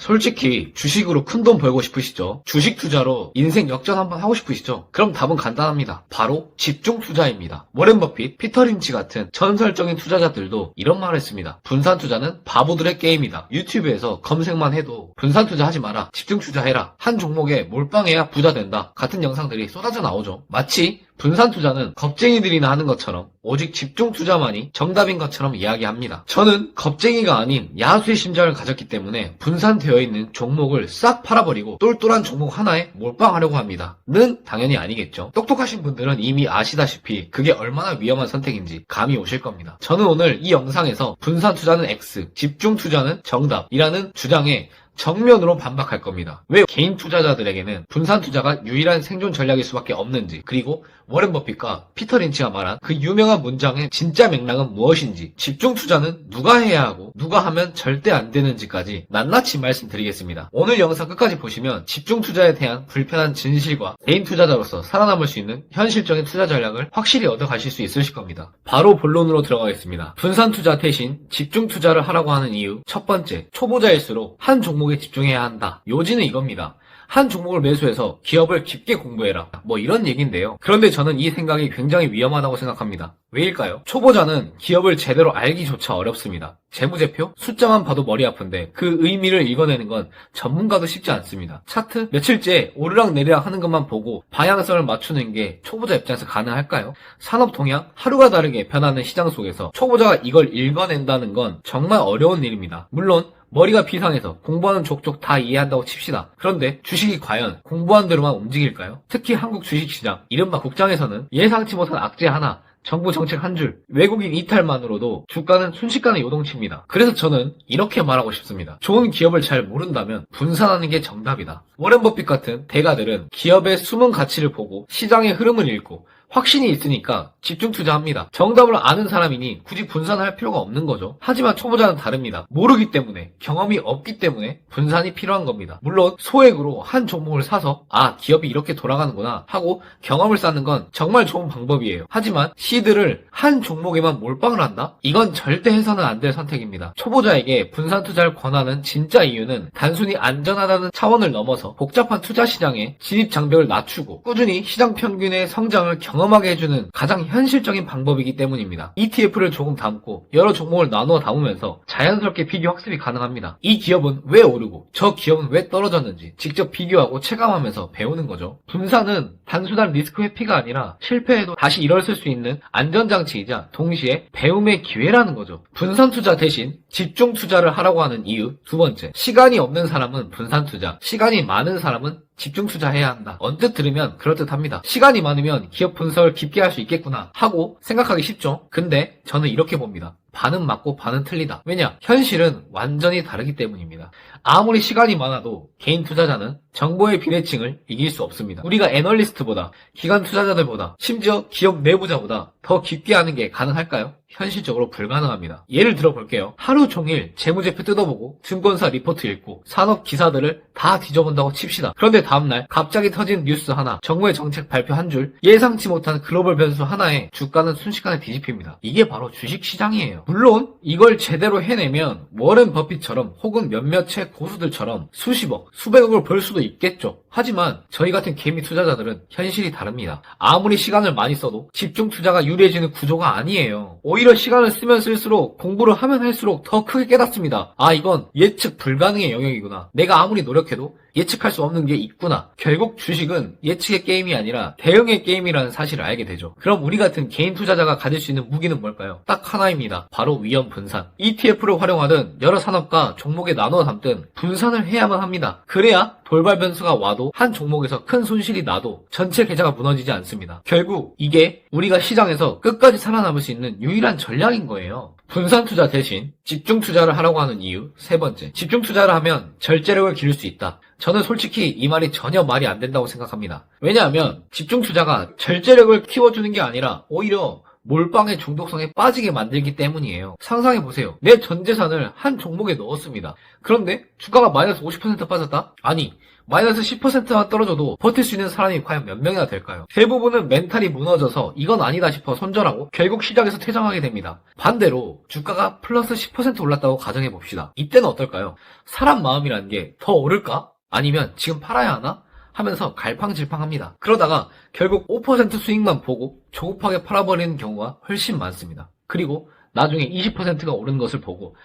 솔직히 주식으로 큰돈 벌고 싶으시죠? 주식 투자로 인생 역전 한번 하고 싶으시죠? 그럼 답은 간단합니다. 바로 집중 투자입니다. 워렌 버핏, 피터 린치 같은 전설적인 투자자들도 이런 말을 했습니다. 분산 투자는 바보들의 게임이다. 유튜브에서 검색만 해도 분산 투자하지 마라, 집중 투자해라, 한 종목에 몰빵해야 부자 된다 같은 영상들이 쏟아져 나오죠. 마치 분산 투자는 겁쟁이들이나 하는 것처럼 오직 집중 투자만이 정답인 것처럼 이야기합니다. 저는 겁쟁이가 아닌 야수의 심장을 가졌기 때문에 분산되어 있는 종목을 싹 팔아버리고 똘똘한 종목 하나에 몰빵하려고 합니다. 는 당연히 아니겠죠. 똑똑하신 분들은 이미 아시다시피 그게 얼마나 위험한 선택인지 감이 오실 겁니다. 저는 오늘 이 영상에서 분산 투자는 X, 집중 투자는 정답이라는 주장에 정면으로 반박할 겁니다. 왜 개인 투자자들에게는 분산 투자가 유일한 생존 전략일 수밖에 없는지, 그리고 워렌 버핏과 피터 린치가 말한 그 유명한 문장의 진짜 맥락은 무엇인지, 집중 투자는 누가 해야 하고 누가 하면 절대 안 되는지까지 낱낱이 말씀드리겠습니다. 오늘 영상 끝까지 보시면 집중 투자에 대한 불편한 진실과 개인 투자자로서 살아남을 수 있는 현실적인 투자 전략을 확실히 얻어가실 수 있으실 겁니다. 바로 본론으로 들어가겠습니다. 분산 투자 대신 집중 투자를 하라고 하는 이유, 첫 번째, 초보자일수록 한 종목에 집중해야 한다. 요지는 이겁니다. 한 종목을 매수해서 기업을 깊게 공부해라, 뭐 이런 얘기인데요. 그런데 저는 이 생각이 굉장히 위험하다고 생각합니다. 왜일까요? 초보자는 기업을 제대로 알기조차 어렵습니다. 재무제표? 숫자만 봐도 머리 아픈데 그 의미를 읽어내는 건 전문가도 쉽지 않습니다. 차트? 며칠째 오르락내리락 하는 것만 보고 방향성을 맞추는 게 초보자 입장에서 가능할까요? 산업 동향? 하루가 다르게 변하는 시장 속에서 초보자가 이걸 읽어낸다는 건 정말 어려운 일입니다. 물론 머리가 비상해서 공부하는 족족 다 이해한다고 칩시다. 그런데 주식이 과연 공부한 대로만 움직일까요? 특히 한국 주식시장, 이른바 국장에서는 예상치 못한 악재 하나, 정부 정책 한 줄, 외국인 이탈만으로도 주가는 순식간에 요동칩니다. 그래서 저는 이렇게 말하고 싶습니다. 좋은 기업을 잘 모른다면 분산하는 게 정답이다. 워렌 버핏 같은 대가들은 기업의 숨은 가치를 보고 시장의 흐름을 읽고 확신이 있으니까 집중 투자합니다. 정답을 아는 사람이니 굳이 분산할 필요가 없는 거죠. 하지만 초보자는 다릅니다. 모르기 때문에, 경험이 없기 때문에 분산이 필요한 겁니다. 물론 소액으로 한 종목을 사서 기업이 이렇게 돌아가는구나 하고 경험을 쌓는 건 정말 좋은 방법이에요. 하지만 시드를 한 종목에만 몰빵을 한다? 이건 절대 해서는 안 될 선택입니다. 초보자에게 분산 투자를 권하는 진짜 이유는 단순히 안전하다는 차원을 넘어서 복잡한 투자 시장에 진입 장벽을 낮추고 꾸준히 시장 평균의 성장을 경험하게 해주는 가장 현실적인 방법이기 때문입니다. ETF를 조금 담고 여러 종목을 나누어 담으면서 자연스럽게 비교 학습이 가능합니다. 이 기업은 왜 오르고 저 기업은 왜 떨어졌는지 직접 비교하고 체감하면서 배우는 거죠. 분산은 단순한 리스크 회피가 아니라 실패해도 다시 일어설 수 있는 안전장치이자 동시에 배움의 기회라는 거죠. 분산 투자 대신 집중 투자를 하라고 하는 이유, 두 번째, 시간이 없는 사람은 분산 투자, 시간이 많은 사람은 집중 투자해야 한다. 언뜻 들으면 그럴듯합니다. 시간이 많으면 기업 분석을 깊게 할 수 있겠구나 하고 생각하기 쉽죠. 근데 저는 이렇게 봅니다. 반은 맞고 반은 틀리다. 왜냐? 현실은 완전히 다르기 때문입니다. 아무리 시간이 많아도 개인 투자자는 정보의 비대칭을 이길 수 없습니다. 우리가 애널리스트보다, 기관 투자자들보다, 심지어 기업 내부자보다 더 깊게 하는 게 가능할까요? 현실적으로 불가능합니다. 예를 들어볼게요. 하루 종일 재무제표 뜯어보고 증권사 리포트 읽고 산업 기사들을 다 뒤져본다고 칩시다. 그런데 다음날 갑자기 터진 뉴스 하나, 정부의 정책 발표 한 줄, 예상치 못한 글로벌 변수 하나에 주가는 순식간에 뒤집힙니다. 이게 바로 주식시장이에요. 물론 이걸 제대로 해내면 워렌 버핏처럼 혹은 몇몇의 고수들처럼 수십억, 수백억을 벌 수도 있겠죠. 하지만 저희 같은 개미 투자자들은 현실이 다릅니다. 아무리 시간을 많이 써도 집중 투자가 유리해지는 구조가 아니에요. 오히려 시간을 쓰면 쓸수록, 공부를 하면 할수록 더 크게 깨닫습니다. 이건 예측 불가능의 영역이구나. 내가 아무리 노력해도 예측할 수 없는 게 있구나. 결국 주식은 예측의 게임이 아니라 대응의 게임이라는 사실을 알게 되죠. 그럼 우리 같은 개인 투자자가 가질 수 있는 무기는 뭘까요? 딱 하나입니다. 바로 위험 분산. ETF를 활용하든 여러 산업과 종목에 나누어 담든 분산을 해야만 합니다. 그래야 돌발 변수가 와도 한 종목에서 큰 손실이 나도 전체 계좌가 무너지지 않습니다. 결국 이게 우리가 시장에서 끝까지 살아남을 수 있는 유일한 전략인 거예요. 분산 투자 대신 집중 투자를 하라고 하는 이유, 세 번째, 집중 투자를 하면 절제력을 기를 수 있다. 저는 솔직히 이 말이 전혀 말이 안 된다고 생각합니다. 왜냐하면 집중 투자가 절제력을 키워주는 게 아니라 오히려 몰빵의 중독성에 빠지게 만들기 때문이에요. 상상해보세요. 내 전 재산을 한 종목에 넣었습니다. 그런데 주가가 마이너스 50% 빠졌다? 아니, 마이너스 10%만 떨어져도 버틸 수 있는 사람이 과연 몇 명이나 될까요? 대부분은 멘탈이 무너져서 이건 아니다 싶어 손절하고 결국 시장에서 퇴장하게 됩니다. 반대로 주가가 플러스 10% 올랐다고 가정해봅시다. 이때는 어떨까요? 사람 마음이라는 게 더 오를까? 아니면 지금 팔아야 하나? 하면서 갈팡질팡합니다. 그러다가 결국 5% 수익만 보고 조급하게 팔아버리는 경우가 훨씬 많습니다. 그리고 나중에 20%가 오른 것을 보고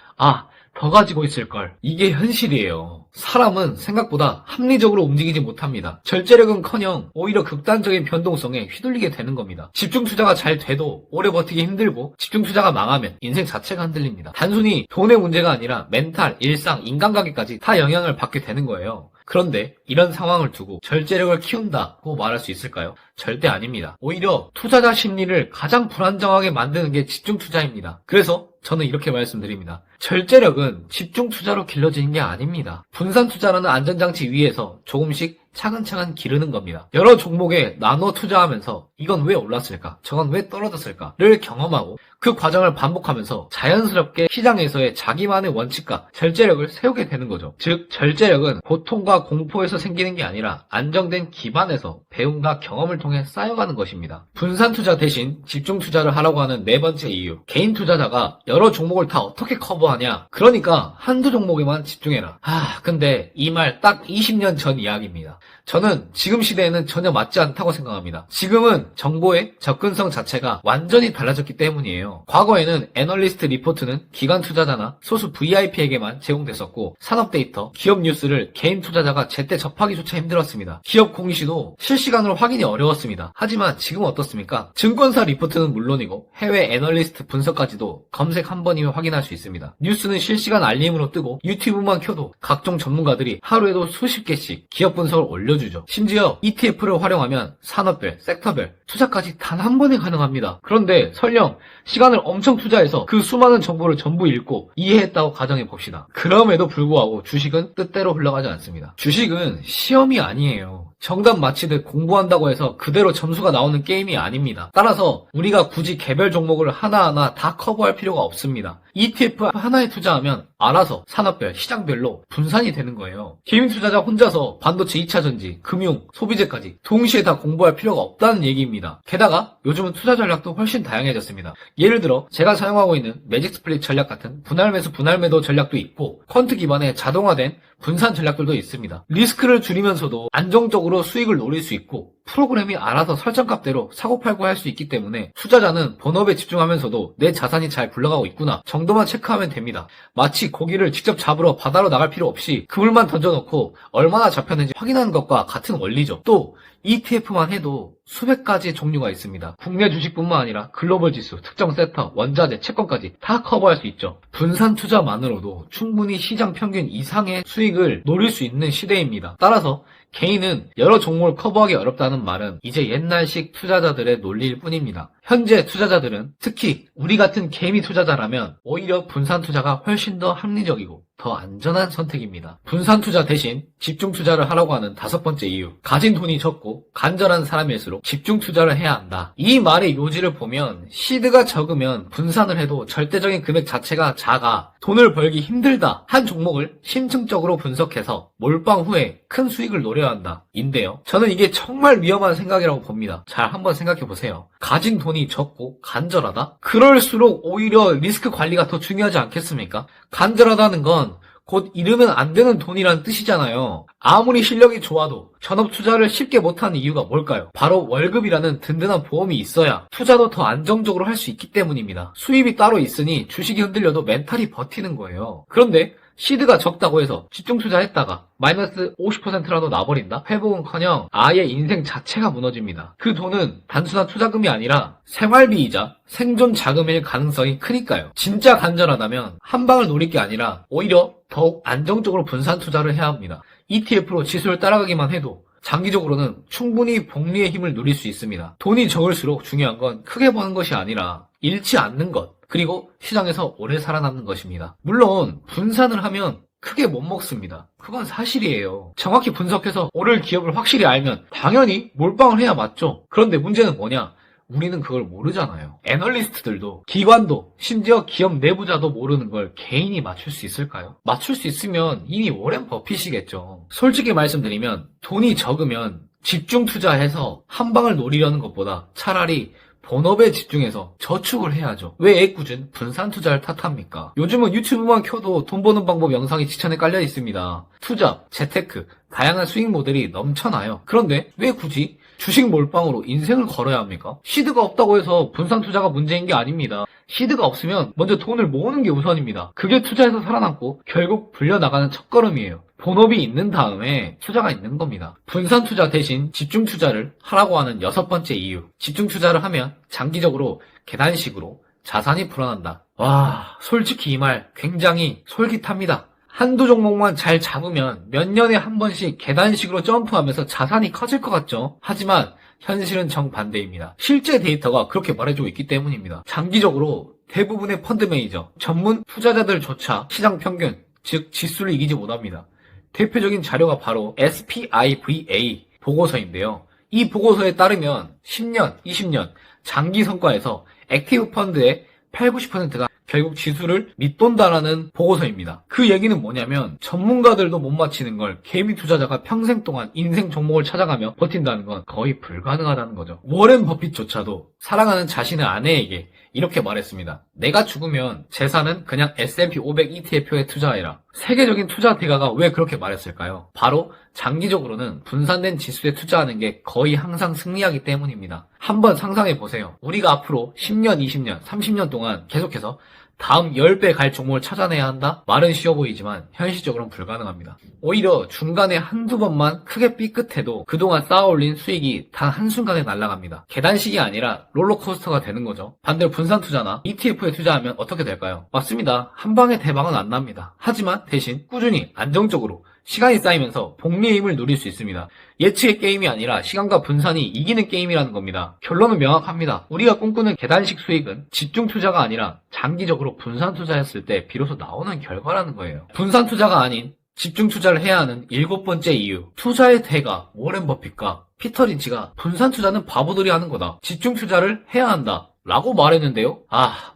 더 가지고 있을걸. 이게 현실이에요. 사람은 생각보다 합리적으로 움직이지 못합니다. 절제력은커녕 오히려 극단적인 변동성에 휘둘리게 되는 겁니다. 집중 투자가 잘 돼도 오래 버티기 힘들고 집중 투자가 망하면 인생 자체가 흔들립니다. 단순히 돈의 문제가 아니라 멘탈, 일상, 인간관계까지 다 영향을 받게 되는 거예요. 그런데 이런 상황을 두고 절제력을 키운다고 말할 수 있을까요? 절대 아닙니다. 오히려 투자자 심리를 가장 불안정하게 만드는 게 집중 투자입니다. 그래서 저는 이렇게 말씀드립니다. 절제력은 집중 투자로 길러지는 게 아닙니다. 분산 투자라는 안전장치 위에서 조금씩 차근차근 기르는 겁니다. 여러 종목에 나눠 투자하면서 이건 왜 올랐을까? 저건 왜 떨어졌을까?를 경험하고 그 과정을 반복하면서 자연스럽게 시장에서의 자기만의 원칙과 절제력을 세우게 되는 거죠. 즉, 절제력은 고통과 공포에서 생기는 게 아니라 안정된 기반에서 배움과 경험을 통해 쌓여가는 것입니다. 분산 투자 대신 집중 투자를 하라고 하는 네 번째 이유. 개인 투자자가 여러 종목을 다 어떻게 커버하냐? 그러니까 한두 종목에만 집중해라. 근데 이 말 딱 20년 전 이야기입니다. 저는 지금 시대에는 전혀 맞지 않다고 생각합니다. 지금은 정보의 접근성 자체가 완전히 달라졌기 때문이에요. 과거에는 애널리스트 리포트는 기관 투자자나 소수 VIP에게만 제공됐었고 산업 데이터, 기업 뉴스를 개인 투자자가 제때 접하기조차 힘들었습니다. 기업 공시도 실시간으로 확인이 어려웠습니다. 하지만 지금 어떻습니까? 증권사 리포트는 물론이고 해외 애널리스트 분석까지도 검색 한 번이면 확인할 수 있습니다. 뉴스는 실시간 알림으로 뜨고 유튜브만 켜도 각종 전문가들이 하루에도 수십 개씩 기업 분석을 올려주죠. 심지어 ETF를 활용하면 산업별, 섹터별 투자까지 단 한 번에 가능합니다. 그런데 설령 시간을 엄청 투자해서 그 수많은 정보를 전부 읽고 이해했다고 가정해 봅시다. 그럼에도 불구하고 주식은 뜻대로 흘러가지 않습니다. 주식은 시험이 아니에요. 정답 맞히듯 공부한다고 해서 그대로 점수가 나오는 게임이 아닙니다. 따라서 우리가 굳이 개별 종목을 하나하나 다 커버할 필요가 없습니다. ETF 하나에 투자하면 알아서 산업별, 시장별로 분산이 되는 거예요. 개인 투자자 혼자서 반도체 2차전지, 금융, 소비재까지 동시에 다 공부할 필요가 없다는 얘기입니다. 게다가 요즘은 투자 전략도 훨씬 다양해졌습니다. 예를 들어 제가 사용하고 있는 매직 스플릿 전략 같은 분할 매수, 분할 매도 전략도 있고 퀀트 기반의 자동화된 분산 전략들도 있습니다. 리스크를 줄이면서도 안정적으로 수익을 노릴 수 있고 프로그램이 알아서 설정값대로 사고팔고 할 수 있기 때문에 투자자는 본업에 집중하면서도 내 자산이 잘 굴러가고 있구나 정도만 체크하면 됩니다. 마치 고기를 직접 잡으러 바다로 나갈 필요 없이 그물만 던져놓고 얼마나 잡혔는지 확인하는 것과 같은 원리죠. 또 ETF만 해도 수백 가지의 종류가 있습니다. 국내 주식뿐만 아니라 글로벌 지수, 특정 섹터, 원자재, 채권까지 다 커버할 수 있죠. 분산 투자만으로도 충분히 시장 평균 이상의 수익을 노릴 수 있는 시대입니다. 따라서 개인은 여러 종목을 커버하기 어렵다는 말은 이제 옛날식 투자자들의 논리일 뿐입니다. 현재 투자자들은 특히 우리 같은 개미 투자자라면 오히려 분산 투자가 훨씬 더 합리적이고 더 안전한 선택입니다. 분산 투자 대신 집중 투자를 하라고 하는 다섯 번째 이유. 가진 돈이 적고 간절한 사람일수록 집중 투자를 해야 한다. 이 말의 요지를 보면 시드가 적으면 분산을 해도 절대적인 금액 자체가 작아 돈을 벌기 힘들다. 한 종목을 심층적으로 분석해서 몰빵 후에 큰 수익을 노려야 한다. 인데요. 저는 이게 정말 위험한 생각이라고 봅니다. 잘 한번 생각해 보세요. 가진 돈이 적고 간절하다? 그럴수록 오히려 리스크 관리가 더 중요하지 않겠습니까? 간절하다는 건 곧 잃으면 안 되는 돈이라는 뜻이잖아요. 아무리 실력이 좋아도 전업 투자를 쉽게 못하는 이유가 뭘까요? 바로 월급이라는 든든한 보험이 있어야 투자도 더 안정적으로 할 수 있기 때문입니다. 수입이 따로 있으니 주식이 흔들려도 멘탈이 버티는 거예요. 그런데 시드가 적다고 해서 집중 투자했다가 마이너스 50%라도 나버린다? 회복은커녕 아예 인생 자체가 무너집니다. 그 돈은 단순한 투자금이 아니라 생활비이자 생존 자금일 가능성이 크니까요. 진짜 간절하다면 한 방을 노릴 게 아니라 오히려 더욱 안정적으로 분산 투자를 해야 합니다. ETF로 지수를 따라가기만 해도 장기적으로는 충분히 복리의 힘을 누릴 수 있습니다. 돈이 적을수록 중요한 건 크게 버는 것이 아니라 잃지 않는 것, 그리고 시장에서 오래 살아남는 것입니다. 물론 분산을 하면 크게 못 먹습니다. 그건 사실이에요. 정확히 분석해서 오를 기업을 확실히 알면 당연히 몰빵을 해야 맞죠. 그런데 문제는 뭐냐? 우리는 그걸 모르잖아요. 애널리스트들도, 기관도, 심지어 기업 내부자도 모르는 걸 개인이 맞출 수 있을까요? 맞출 수 있으면 이미 워렌 버핏이겠죠. 솔직히 말씀드리면 돈이 적으면 집중 투자해서 한 방을 노리려는 것보다 차라리 본업에 집중해서 저축을 해야죠. 왜 애꿎은 분산 투자를 탓합니까? 요즘은 유튜브만 켜도 돈 버는 방법 영상이 지천에 깔려 있습니다. 투자, 재테크, 다양한 수익 모델이 넘쳐나요. 그런데 왜 굳이 주식 몰빵으로 인생을 걸어야 합니까? 시드가 없다고 해서 분산 투자가 문제인 게 아닙니다. 시드가 없으면 먼저 돈을 모으는 게 우선입니다. 그게 투자에서 살아남고 결국 불려나가는 첫걸음이에요. 본업이 있는 다음에 투자가 있는 겁니다. 분산 투자 대신 집중 투자를 하라고 하는 6번째 이유. 집중 투자를 하면 장기적으로 계단식으로 자산이 불어난다. 와, 솔직히 이 말 굉장히 솔깃합니다. 한두 종목만 잘 잡으면 몇 년에 한 번씩 계단식으로 점프하면서 자산이 커질 것 같죠? 하지만 현실은 정반대입니다. 실제 데이터가 그렇게 말해주고 있기 때문입니다. 장기적으로 대부분의 펀드 매니저, 전문 투자자들조차 시장 평균, 즉 지수를 이기지 못합니다. 대표적인 자료가 바로 SPIVA 보고서인데요. 이 보고서에 따르면 10년, 20년 장기 성과에서 액티브 펀드의 8, 90%가 결국 지수를 밑돈다라는 보고서입니다. 그 얘기는 뭐냐면 전문가들도 못 맞히는 걸 개미 투자자가 평생 동안 인생 종목을 찾아가며 버틴다는 건 거의 불가능하다는 거죠. 워렌 버핏조차도 사랑하는 자신의 아내에게 이렇게 말했습니다. 내가 죽으면 재산은 그냥 S&P 500 ETF에 투자해라. 세계적인 투자 대가가 왜 그렇게 말했을까요? 바로 장기적으로는 분산된 지수에 투자하는 게 거의 항상 승리하기 때문입니다. 한번 상상해 보세요. 우리가 앞으로 10년, 20년, 30년 동안 계속해서 다음 10배 갈 종목을 찾아내야 한다? 말은 쉬워 보이지만 현실적으로는 불가능합니다. 오히려 중간에 한두 번만 크게 삐끗해도 그동안 쌓아올린 수익이 단 한순간에 날아갑니다. 계단식이 아니라 롤러코스터가 되는 거죠. 반대로 분산 투자나 ETF에 투자하면 어떻게 될까요? 맞습니다. 한 방에 대박은 안 납니다. 하지만 대신 꾸준히 안정적으로 시간이 쌓이면서 복리의 힘을 누릴 수 있습니다. 예측의 게임이 아니라 시간과 분산이 이기는 게임이라는 겁니다. 결론은 명확합니다. 우리가 꿈꾸는 계단식 수익은 집중 투자가 아니라 장기적으로 분산 투자했을 때 비로소 나오는 결과라는 거예요. 분산 투자가 아닌 집중 투자를 해야 하는 7번째 이유. 투자의 대가 워렌 버핏과 피터 린치가 분산 투자는 바보들이 하는 거다. 집중 투자를 해야 한다. 라고 말했는데요.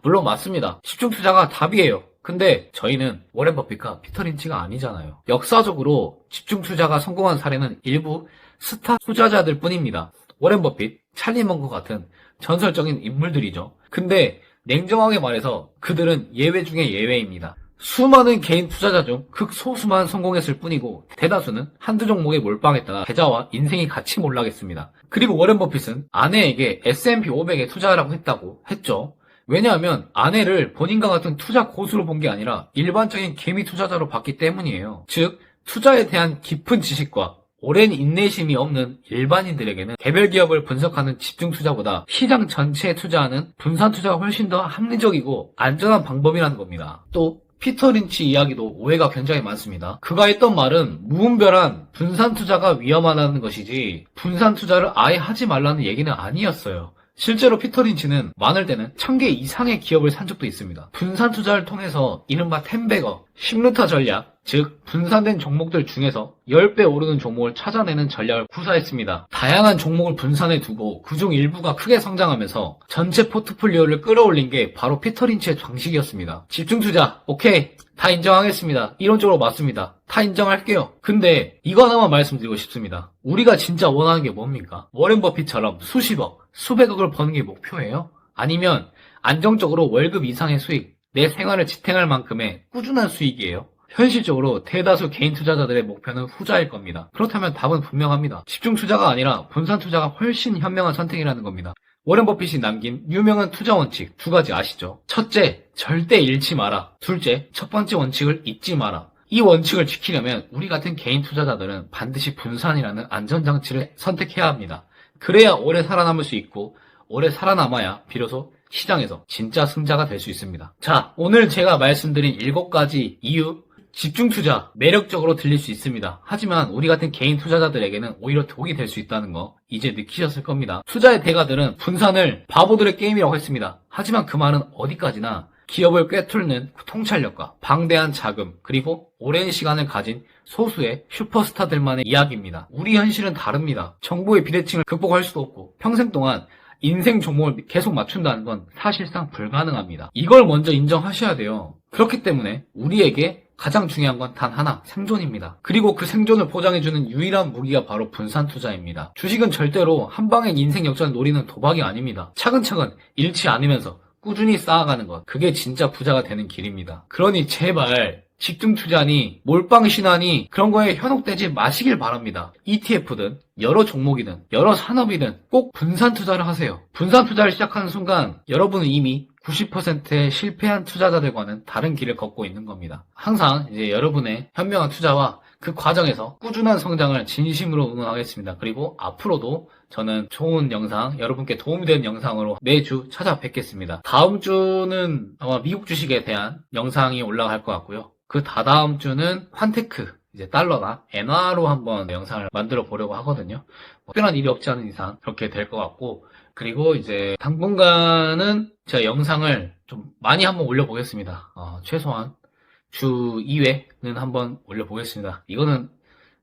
물론 맞습니다. 집중 투자가 답이에요. 근데 저희는 워렌 버핏과 피터 린치가 아니잖아요. 역사적으로 집중 투자가 성공한 사례는 일부 스타 투자자들 뿐입니다. 워렌 버핏, 찰리 먼거 같은 전설적인 인물들이죠. 근데 냉정하게 말해서 그들은 예외 중에 예외입니다. 수많은 개인 투자자 중 극소수만 성공했을 뿐이고 대다수는 한두 종목에 몰빵했다가 계좌와 인생이 같이 몰락했습니다. 그리고 워렌 버핏은 아내에게 S&P 500에 투자하라고 했죠. 왜냐하면 아내를 본인과 같은 투자 고수로 본 게 아니라 일반적인 개미 투자자로 봤기 때문이에요. 즉 투자에 대한 깊은 지식과 오랜 인내심이 없는 일반인들에게는 개별 기업을 분석하는 집중 투자보다 시장 전체에 투자하는 분산 투자가 훨씬 더 합리적이고 안전한 방법이라는 겁니다. 또 피터 린치 이야기도 오해가 굉장히 많습니다. 그가 했던 말은 무분별한 분산 투자가 위험하다는 것이지 분산 투자를 아예 하지 말라는 얘기는 아니었어요. 실제로 피터 린치는 많을 때는 1000개 이상의 기업을 산 적도 있습니다. 분산 투자를 통해서 이른바 10배거, 10루타 전략, 즉 분산된 종목들 중에서 10배 오르는 종목을 찾아내는 전략을 구사했습니다. 다양한 종목을 분산해 두고 그중 일부가 크게 성장하면서 전체 포트폴리오를 끌어올린 게 바로 피터 린치의 방식이었습니다. 집중 투자, 오케이. 다 인정하겠습니다. 이론적으로 맞습니다. 다 인정할게요. 근데 이거 하나만 말씀드리고 싶습니다. 우리가 진짜 원하는 게 뭡니까? 워렌 버핏처럼 수십억, 수백억을 버는 게 목표예요? 아니면 안정적으로 월급 이상의 수익, 내 생활을 지탱할 만큼의 꾸준한 수익이에요? 현실적으로 대다수 개인 투자자들의 목표는 후자일 겁니다. 그렇다면 답은 분명합니다. 집중 투자가 아니라 분산 투자가 훨씬 현명한 선택이라는 겁니다. 워렌 버핏이 남긴 유명한 투자 원칙 2가지 아시죠? 첫째, 절대 잃지 마라. 둘째, 첫 번째 원칙을 잊지 마라. 이 원칙을 지키려면 우리 같은 개인 투자자들은 반드시 분산이라는 안전장치를 선택해야 합니다. 그래야 오래 살아남을 수 있고 오래 살아남아야 비로소 시장에서 진짜 승자가 될 수 있습니다. 자, 오늘 제가 말씀드린 7가지 이유, 집중 투자, 매력적으로 들릴 수 있습니다. 하지만 우리 같은 개인 투자자들에게는 오히려 독이 될 수 있다는 거 이제 느끼셨을 겁니다. 투자의 대가들은 분산을 바보들의 게임이라고 했습니다. 하지만 그 말은 어디까지나 기업을 꿰뚫는 통찰력과 방대한 자금, 그리고 오랜 시간을 가진 소수의 슈퍼스타들만의 이야기입니다. 우리 현실은 다릅니다. 정부의 비대칭을 극복할 수도 없고 평생 동안 인생 종목을 계속 맞춘다는 건 사실상 불가능합니다. 이걸 먼저 인정하셔야 돼요. 그렇기 때문에 우리에게 가장 중요한 건 단 하나, 생존입니다. 그리고 그 생존을 보장해주는 유일한 무기가 바로 분산 투자입니다. 주식은 절대로 한 방에 인생 역전을 노리는 도박이 아닙니다. 차근차근 잃지 않으면서 꾸준히 쌓아가는 것, 그게 진짜 부자가 되는 길입니다. 그러니 제발 집중 투자니 몰빵 신화니 그런 거에 현혹되지 마시길 바랍니다. ETF든 여러 종목이든 여러 산업이든 꼭 분산 투자를 하세요. 분산 투자를 시작하는 순간 여러분은 이미 90%의 실패한 투자자들과는 다른 길을 걷고 있는 겁니다. 항상 이제 여러분의 현명한 투자와 그 과정에서 꾸준한 성장을 진심으로 응원하겠습니다. 그리고 앞으로도 저는 좋은 영상, 여러분께 도움이 되는 영상으로 매주 찾아뵙겠습니다. 다음 주는 아마 미국 주식에 대한 영상이 올라갈 것 같고요. 그 다다음 주는 환테크, 이제 달러나 엔화로 한번 영상을 만들어 보려고 하거든요. 특별한 일이 없지 않은 이상 그렇게 될 것 같고, 그리고 이제 당분간은 제가 영상을 좀 많이 한번 올려보겠습니다. 최소한 주 2회는 한번 올려보겠습니다. 이거는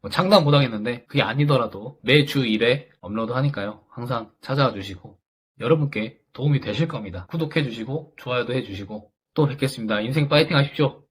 뭐 장담 못하겠는데 그게 아니더라도 매주 1회 업로드 하니까요. 항상 찾아와 주시고 여러분께 도움이 되실 겁니다. 구독해 주시고 좋아요도 해 주시고 또 뵙겠습니다. 인생 파이팅 하십시오.